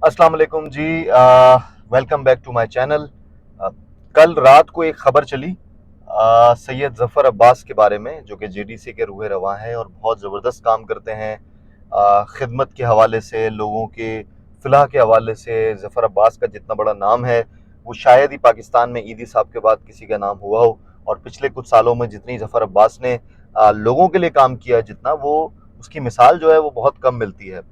अस्सलाम वालेकुम जी। Welcome back to my channel. कल रात को एक खबर चली सैयद ज़फ़र अब्बास के बारे में, जो कि जीडीसी के रूहे रवां हैं और बहुत ज़बरदस्त काम करते हैं खिदमत के हवाले से, लोगों के फ़लाह के हवाले से। ज़फ़र अब्बास का जितना बड़ा नाम है वो शायद ही पाकिस्तान में ईदी साहब के बाद किसी का नाम हुआ हो। और पिछले कुछ सालों में जितनी ज़फ़र अब्बास ने लोगों के लिए काम किया है, जितना वो उसकी मिसाल जो है वो बहुत कम मिलती है।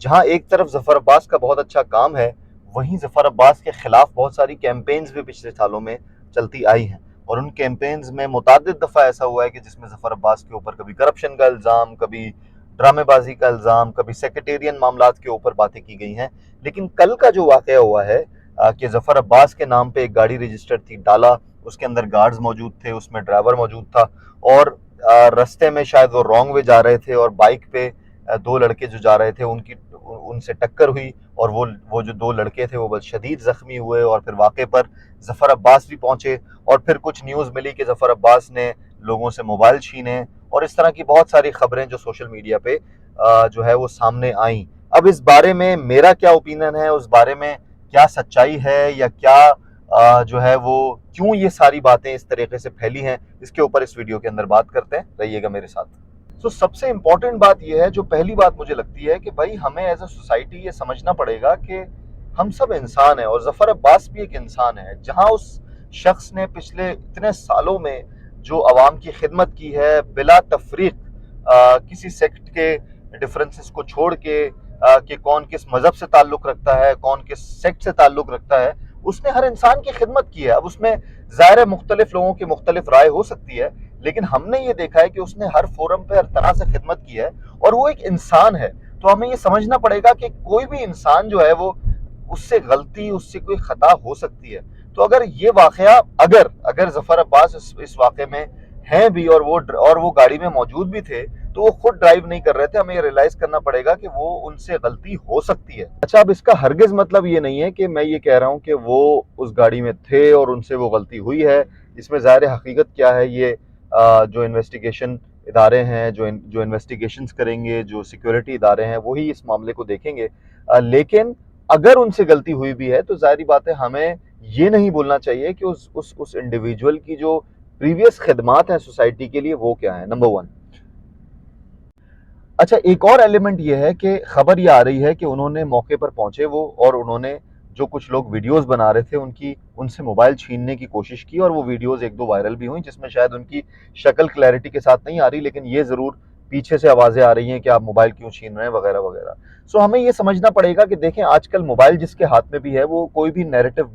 जहाँ एक तरफ ज़फ़र अब्बास का बहुत अच्छा काम है, वहीं ज़फ़र अब्बास के खिलाफ बहुत सारी कैंपेन्स भी पिछले सालों में चलती आई हैं। और उन कैंपेन्स में मुतअद्दिद दफ़ा ऐसा हुआ है कि जिसमें ज़फ़र अब्बास के ऊपर कभी करप्शन का इल्ज़ाम, कभी ड्रामेबाजी का इल्ज़ाम, कभी सेक्रेटेरियन मामलात के ऊपर बातें की गई हैं। लेकिन कल का जो वाक़या हुआ है कि ज़फ़र अब्बास के नाम पे एक गाड़ी रजिस्टर्ड थी, डाला, उसके अंदर गार्ड्स मौजूद थे, उसमें ड्राइवर मौजूद था और रास्ते में शायद वो रॉन्ग वे जा रहे थे और बाइक पे दो लड़के जो जा रहे थे उनकी उनसे टक्कर हुई और वो जो दो लड़के थे वो बस शदीद जख्मी हुए। और फिर वाक़े पर ज़फ़र अब्बास भी पहुंचे और फिर कुछ न्यूज़ मिली कि ज़फ़र अब्बास ने लोगों से मोबाइल छीने और इस तरह की बहुत सारी खबरें जो सोशल मीडिया पे जो है वो सामने आई। अब इस बारे में मेरा क्या ओपिनियन है, उस बारे में क्या सच्चाई है या क्या जो है वो क्यों ये सारी बातें इस तरीके से फैली हैं, इसके ऊपर इस वीडियो के अंदर बात करते हैं। रहिएगा मेरे साथ। सबसे इंपॉर्टेंट बात यह है, जो पहली बात मुझे लगती है कि भाई हमें एज अ सोसाइटी ये समझना पड़ेगा कि हम सब इंसान हैं और ज़फ़र अब्बास भी एक इंसान है। जहां उस शख्स ने पिछले इतने सालों में जो आवाम की खिदमत की है, बिला तफरीक किसी सेक्ट के डिफरेंसेस को छोड़ के कि कौन किस मजहब से ताल्लुक रखता है, कौन किस सेक्ट से ताल्लुक रखता है, उसने हर इंसान की खिदमत की है। अब उसमें ज़ाहिर है मुख्तलिफ लोगों की मुख्तलिफ राय हो सकती है, लेकिन हमने ये देखा है कि उसने हर फोरम पे हर तरह से खिदमत की है और वो एक इंसान है। तो हमें ये समझना पड़ेगा कि कोई भी इंसान जो है वो उससे गलती, उससे कोई खता हो सकती है। तो अगर ये वाकया अगर अगर जफर अब्बास इस वाकये में हैं भी और वो गाड़ी में मौजूद भी थे, तो वो खुद ड्राइव नहीं कर रहे थे। हमें ये रियलाइज करना पड़ेगा कि वो उनसे गलती हो सकती है। अच्छा, अब इसका हरगिज मतलब ये नहीं है कि मैं ये कह रहा हूं कि वो उस गाड़ी में थे और उनसे वो गलती हुई है। इसमें ज़ाहिर हकीकत क्या है, ये जो इन्वेस्टिगेशन इदारे हैं, जो इन्वेस्टिगेशंस करेंगे, जो सिक्योरिटी इदारे हैं, वही इस मामले को देखेंगे। लेकिन अगर उनसे गलती हुई भी है तो जाहिर बात है हमें ये नहीं बोलना चाहिए कि उस इंडिविजुअल की जो प्रीवियस खिदमात हैं सोसाइटी के लिए वो क्या है, नंबर वन। अच्छा, एक और एलिमेंट ये है कि खबर ये आ रही है कि उन्होंने मौके पर पहुंचे वो और उन्होंने जो कुछ लोग वीडियोस बना रहे थे उनसे मोबाइल छीनने की कोशिश की और वो वीडियोस एक दो वायरल भी हुई, जिसमें शायद उनकी शक्ल क्लैरिटी के साथ नहीं आ रही, लेकिन ये जरूर पीछे से आवाजें आ रही हैं कि आप मोबाइल क्यों छीन रहे हैं वगैरह वगैरह। हमें ये समझना पड़ेगा कि देखें, आजकल मोबाइल जिसके हाथ में भी है वो कोई भी नैरेटिव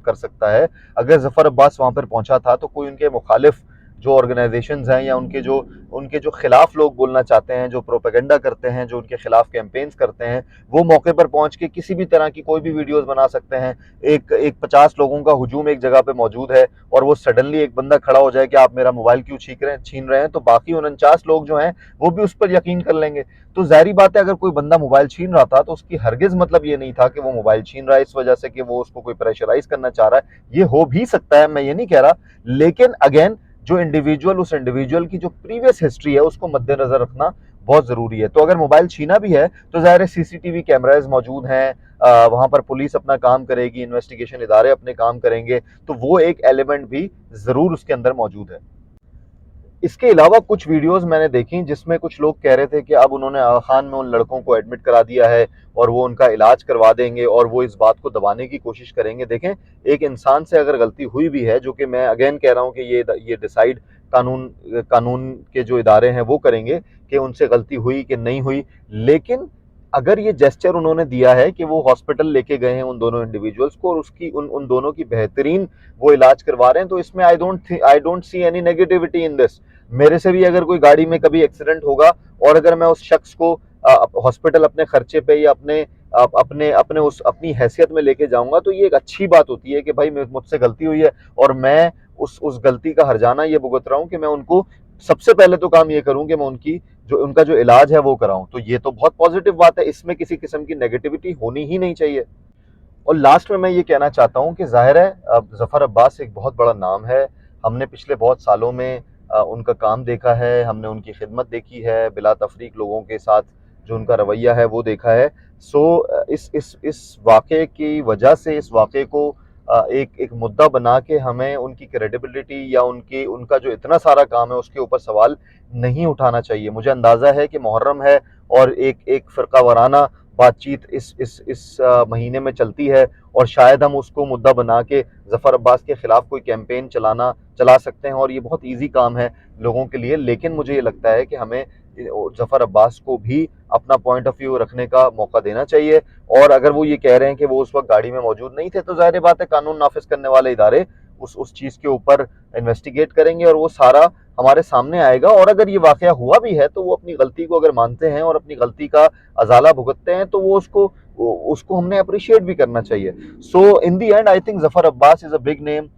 कर सकता है। अगर जफर अब्बास वहां पर पहुंचा था तो कोई उनके मुखालिफ जो ऑर्गेनाइजेशंस हैं या उनके जो खिलाफ लोग बोलना चाहते हैं, जो प्रोपेगेंडा करते हैं, जो उनके खिलाफ कैंपेन्स करते हैं, वो मौके पर पहुंच के किसी भी तरह की कोई भी वीडियोस बना सकते हैं। एक एक 50 लोगों का हुजूम एक जगह पे मौजूद है और वो सडनली एक बंदा खड़ा हो जाए कि आप मेरा मोबाइल क्यों छीन रहे हैं, तो बाकी 49 लोग जो हैं वो भी उस पर यकीन कर लेंगे। तो जाहिर बात है, अगर कोई बंदा मोबाइल छीन रहा था तो उसकी हरगिज मतलब ये नहीं था कि वो मोबाइल छीन रहा है इस वजह से कि वो उसको कोई प्रेशराइज करना चाह रहा है। ये हो भी सकता है, मैं ये नहीं कह रहा, लेकिन अगेन उस इंडिविजुअल की जो प्रीवियस हिस्ट्री है उसको मद्देनजर रखना बहुत जरूरी है। तो अगर मोबाइल छीना भी है तो जाहिर है सीसीटीवी कैमराज मौजूद हैं, वहां पर पुलिस अपना काम करेगी, इन्वेस्टिगेशन इदारे अपने काम करेंगे, तो वो एक एलिमेंट भी जरूर उसके अंदर मौजूद है। इसके अलावा कुछ वीडियोस मैंने देखी जिसमें कुछ लोग कह रहे थे कि अब उन्होंने आगा खान में उन लड़कों को एडमिट करा दिया है और वो उनका इलाज करवा देंगे और वो इस बात को दबाने की कोशिश करेंगे। देखें, एक इंसान से अगर गलती हुई भी है, जो कि मैं अगेन कह रहा हूं कि ये डिसाइड कानून कानून के जो इदारे हैं वो करेंगे कि उनसे गलती हुई कि नहीं हुई, लेकिन अगर ये जेस्चर उन्होंने दिया है कि वो हॉस्पिटल लेके गए हैं उन दोनों इंडिविजुअल्स को और उसकी उन दोनों की बेहतरीन वो इलाज करवा रहे हैं, तो इसमें I don't see any negativity in this. मेरे से भी अगर कोई गाड़ी में कभी एक्सीडेंट होगा और अगर मैं उस शख्स को हॉस्पिटल अपने खर्चे पे या अपनी हैसियत में लेके जाऊंगा, तो ये एक अच्छी बात होती है कि भाई मुझसे गलती हुई है और मैं उस गलती का हर्जाना ये भुगत रहा हूँ कि मैं उनको सबसे पहले तो काम ये करूं कि मैं उनका जो इलाज है वो कराऊं। तो ये तो बहुत पॉजिटिव बात है, इसमें किसी किस्म की नेगेटिविटी होनी ही नहीं चाहिए। और लास्ट में मैं ये कहना चाहता हूँ कि जाहिर है अब ज़फ़र अब्बास एक बहुत बड़ा नाम है। हमने पिछले बहुत सालों में उनका काम देखा है, हमने उनकी खिदमत देखी है, बिला तफरीक लोगों के साथ जो उनका रवैया है वो देखा है। सो इस वाक़े की वजह से इस वाक़े को एक मुद्दा बना के हमें उनकी क्रेडिबिलिटी या उनका जो इतना सारा काम है उसके ऊपर सवाल नहीं उठाना चाहिए। मुझे अंदाज़ा है कि मुहर्रम है और एक फ़िरका वाराना बातचीत इस महीने में चलती है और शायद हम उसको मुद्दा बना के ज़फ़र अब्बास के ख़िलाफ़ कोई कैंपेन चला सकते हैं और ये बहुत ईज़ी काम है लोगों के लिए। लेकिन मुझे ये लगता है कि हमें ज़फ़र अब्बास को भी अपना पॉइंट ऑफ व्यू रखने का मौका देना चाहिए। और अगर वो ये कह रहे हैं कि वो उस वक्त गाड़ी में मौजूद नहीं थे, तो ज़ाहिर बात है कानून नाफिज करने वाले इदारे उस चीज़ के ऊपर इन्वेस्टिगेट करेंगे और वो सारा हमारे सामने आएगा। और अगर ये वाक़या हुआ भी है तो वो अपनी गलती को अगर मानते हैं और अपनी गलती का अजाला भुगतते हैं तो वो उसको हमने अप्रिशिएट भी करना चाहिए। So in the end I think Zafar Abbas is a big name.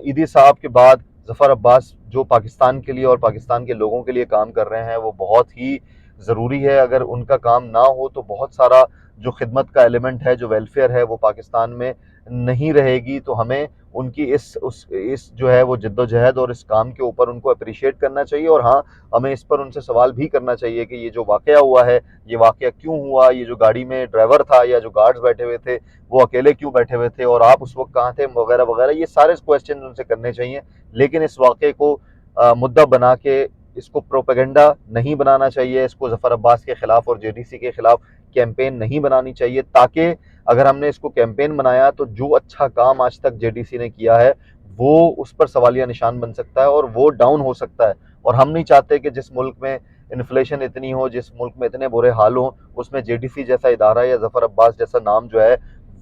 Eidi साहब के बाद ज़फ़र अब्बास जो पाकिस्तान के लिए और पाकिस्तान के लोगों के लिए काम कर रहे हैं वो बहुत ही ज़रूरी है। अगर उनका काम ना हो तो बहुत सारा जो खिदमत का एलिमेंट है, जो वेलफेयर है, वो पाकिस्तान में नहीं रहेगी। तो हमें उनकी इस जो है वो जद्दोजहद और इस काम के ऊपर उनको अप्रिशिएट करना चाहिए। और हाँ, हमें इस पर उनसे सवाल भी करना चाहिए कि ये जो वाक़या हुआ है, ये वाक़या क्यों हुआ? ये जो गाड़ी में ड्राइवर था या जो गार्ड्स बैठे हुए थे, वो अकेले क्यों बैठे हुए थे और आप उस वक़्त कहाँ थे? वगैरह, वगैरह, ये सारे क्वेश्चन उनसे करने चाहिए। लेकिन इस वाक़े को मुद्दा बना के इसको प्रोपेगेंडा नहीं बनाना चाहिए, इसको ज़फ़र अब्बास के ख़िलाफ़ और जेडीसी के ख़िलाफ़ कैंपेन नहीं बनानी चाहिए, ताकि अगर हमने इसको कैंपेन बनाया तो जो अच्छा काम आज तक जेडीसी ने किया है वो उस पर सवालिया निशान बन सकता है और वो डाउन हो सकता है। और हम नहीं चाहते कि जिस मुल्क में इन्फ्लेशन इतनी हो, जिस मुल्क में इतने बुरे हाल हों, उसमें जेडीसी जैसा इदारा या ज़फ़र अब्बास जैसा नाम जो है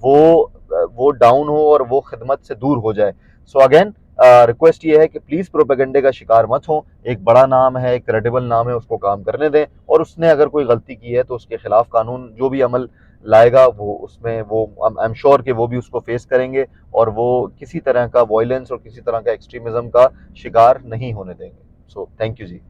वो डाउन हो और वो खिदमत से दूर हो जाए। सो अगेन रिक्वेस्ट ये है कि प्लीज़ प्रोपेगेंडे का शिकार मत हो। एक बड़ा नाम है, एक क्रेडिबल नाम है, उसको काम करने दें और उसने अगर कोई गलती की है तो उसके खिलाफ कानून जो भी अमल लाएगा वो उसमें वो आई एम श्योर कि वो भी उसको फेस करेंगे और वो किसी तरह का वायलेंस और किसी तरह का एक्सट्रीमिज्म का शिकार नहीं होने देंगे। So thank you ji.